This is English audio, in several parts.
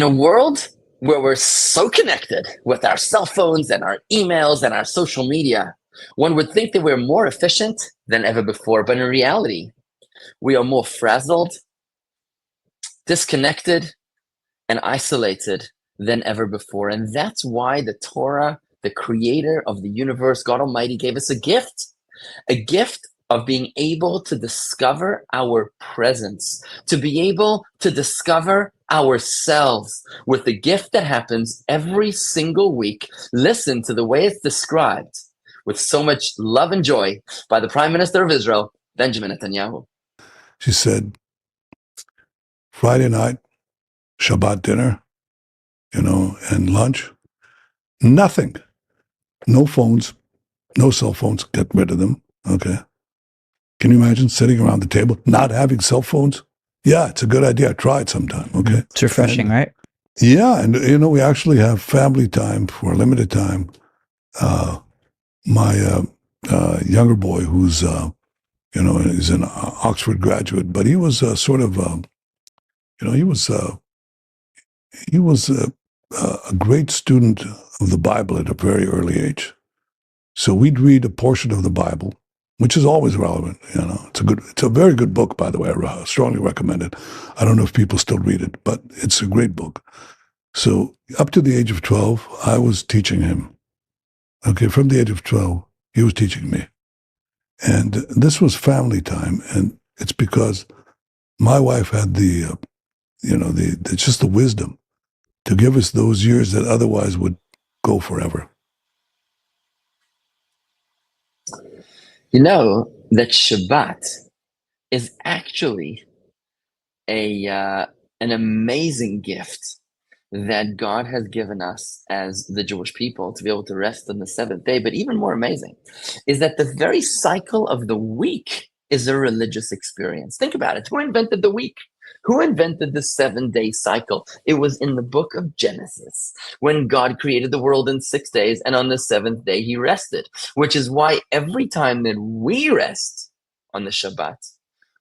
In a world where we're so connected with our cell phones and our emails and our social media, one would think that we're more efficient than ever before. But in reality, we are more frazzled, disconnected, and isolated than ever before. And that's why the Torah, the creator of the universe, God Almighty, gave us a gift of being able to discover our presence, to be able to discover ourselves with the gift that happens every single week. Listen to the way it's described with so much love and joy by the Prime Minister of Israel, Benjamin Netanyahu. She said, Friday night, Shabbat dinner, and lunch, nothing. No phones, no cell phones, get rid of them, okay? Can you imagine sitting around the table, not having cell phones? Yeah, it's a good idea. Try it sometime, okay? It's refreshing, right? Yeah, and we actually have family time for a limited time. My younger boy, who's is an Oxford graduate, but he was he was a great student of the Bible at a very early age. So we'd read a portion of the Bible, which is always relevant. It's a very good book, by the way. I strongly recommend it. I don't know if people still read it, but it's a great book. So up to the age of 12, I was teaching him. Okay, from the age of 12, he was teaching me. And this was family time, and it's because my wife had just the wisdom to give us those years that otherwise would go forever. You know that Shabbat is actually an amazing gift that God has given us as the Jewish people to be able to rest on the seventh day. But even more amazing is that the very cycle of the week is a religious experience. Think about it. Who invented the week? Who invented the 7-day cycle? It was in the book of Genesis when God created the world in 6 days, and on the seventh day he rested, which is why every time that we rest on the Shabbat,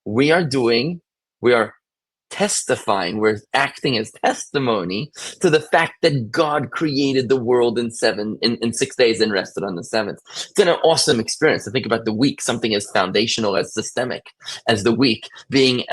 we are testifying, we're acting as testimony to the fact that God created the world in 6 days and rested on the seventh. It's an awesome experience to think about the week, something as foundational, as systemic as the week being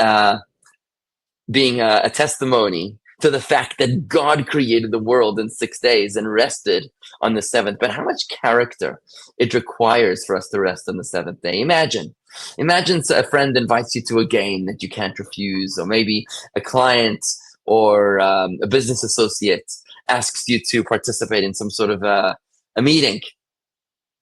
a testimony to the fact that God created the world in 6 days and rested on the seventh. But how much character it requires for us to rest on the seventh day. Imagine a friend invites you to a game that you can't refuse, or maybe a client or a business associate asks you to participate in some sort of a meeting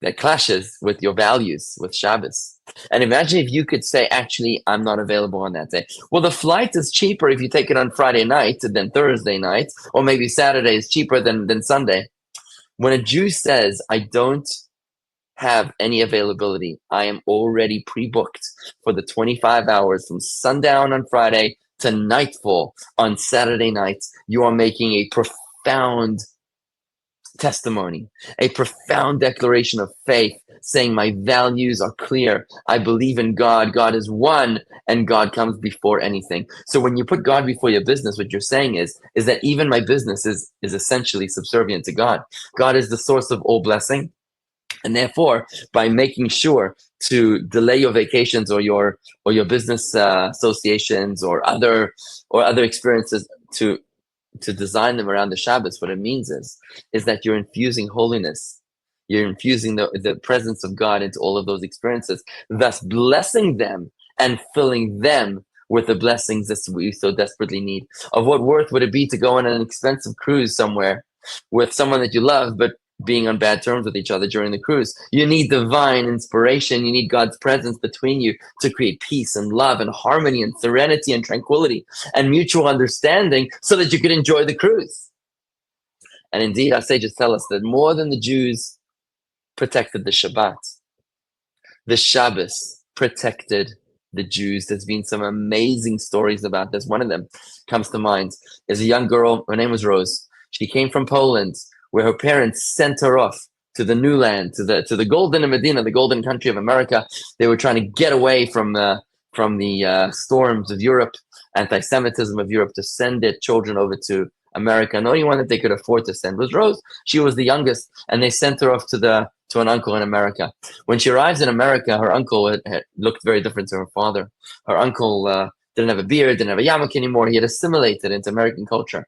that clashes with your values, with Shabbos. And imagine if you could say, actually, I'm not available on that day. Well, the flight is cheaper if you take it on Friday night than Thursday night, or maybe Saturday is cheaper than Sunday. When a Jew says, I don't have any availability, I am already pre-booked for the 25 hours from sundown on Friday to nightfall on Saturday night, you are making a profound testimony, a profound declaration of faith, saying my values are clear. I believe in God. God is one, and God comes before anything. So when you put God before your business, what you're saying is that even my business is essentially subservient to God. God is the source of all blessing. And therefore, by making sure to delay your vacations or your business associations or other experiences to design them around the Shabbos, what it means is that you're infusing holiness. You're infusing the presence of God into all of those experiences, thus blessing them and filling them with the blessings that we so desperately need. Of what worth would it be to go on an expensive cruise somewhere with someone that you love, but being on bad terms with each other during the cruise? You need divine inspiration. You need God's presence between you to create peace and love and harmony and serenity and tranquility and mutual understanding so that you can enjoy the cruise. And indeed, our sages tell us that more than the Jews protected the Shabbat, the Shabbos protected the Jews. There's been some amazing stories about this. One of them comes to mind is a young girl. Her name was Rose. She came from Poland, where her parents sent her off to the new land, to the golden Medina, the golden country of America. They were trying to get away from the storms of Europe, anti-Semitism of Europe, to send their children over to America. And the only one that they could afford to send was Rose. She was the youngest, and they sent her off to an uncle in America. When she arrives in America, her uncle had looked very different to her father. Her uncle didn't have a beard, didn't have a yarmulke anymore. He had assimilated into American culture.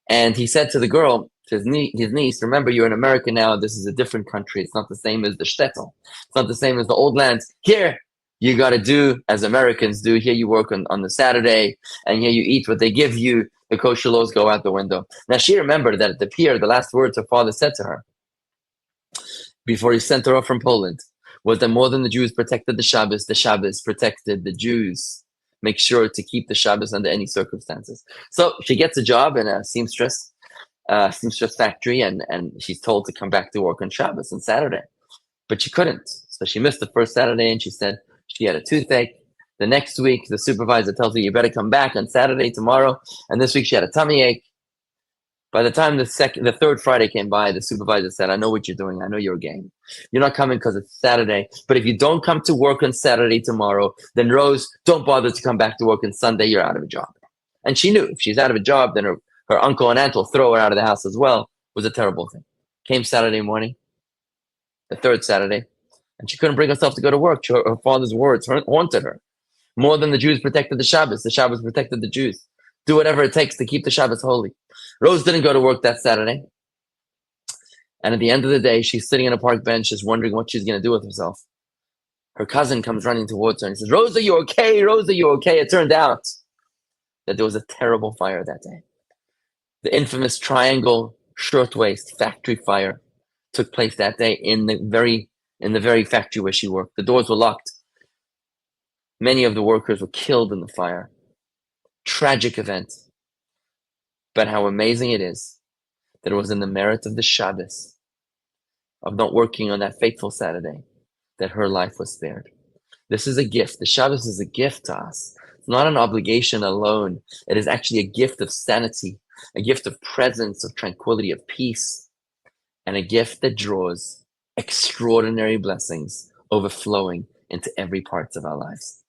And he said to the girl, to his niece, remember, you're in America now. This is a different country. It's not the same as the shtetl. It's not the same as the old lands. Here, you got to do as Americans do. Here you work on the Saturday, and here you eat what they give you. The kosher laws go out the window. Now, she remembered that at the pier, the last words her father said to her before he sent her off from Poland was that more than the Jews protected the Shabbos protected the Jews. Make sure to keep the Shabbos under any circumstances. So she gets a job in a seamstress factory, and she's told to come back to work on Shabbos and Saturday. But she couldn't. So she missed the first Saturday, and she said she had a toothache. The next week, the supervisor tells her, you better come back on Saturday, tomorrow. And this week she had a tummy ache. By the time the third Friday came by, the supervisor said, I know what you're doing. I know you're a game. You're not coming because it's Saturday. But if you don't come to work on Saturday tomorrow, then Rose, don't bother to come back to work on Sunday. You're out of a job. And she knew if she's out of a job, then her uncle and aunt will throw her out of the house as well. It was a terrible thing. Came Saturday morning, the third Saturday, and she couldn't bring herself to go to work. Her father's words haunted her. More than the Jews protected the Shabbos protected the Jews. Do whatever it takes to keep the Shabbos holy. Rose didn't go to work that Saturday. And at the end of the day, she's sitting on a park bench just wondering what she's going to do with herself. Her cousin comes running towards her and says, Rose, are you okay? Rose, are you okay? It turned out that there was a terrible fire that day. The infamous Triangle Shirtwaist factory fire took place that day in the very factory where she worked. The doors were locked. Many of the workers were killed in the fire. Tragic event. But how amazing it is that it was in the merit of the Shabbos, of not working on that fateful Saturday, that her life was spared. This is a gift. The Shabbos is a gift to us. It's not an obligation alone. It is actually a gift of sanity, a gift of presence, of tranquility, of peace, and a gift that draws extraordinary blessings overflowing into every part of our lives.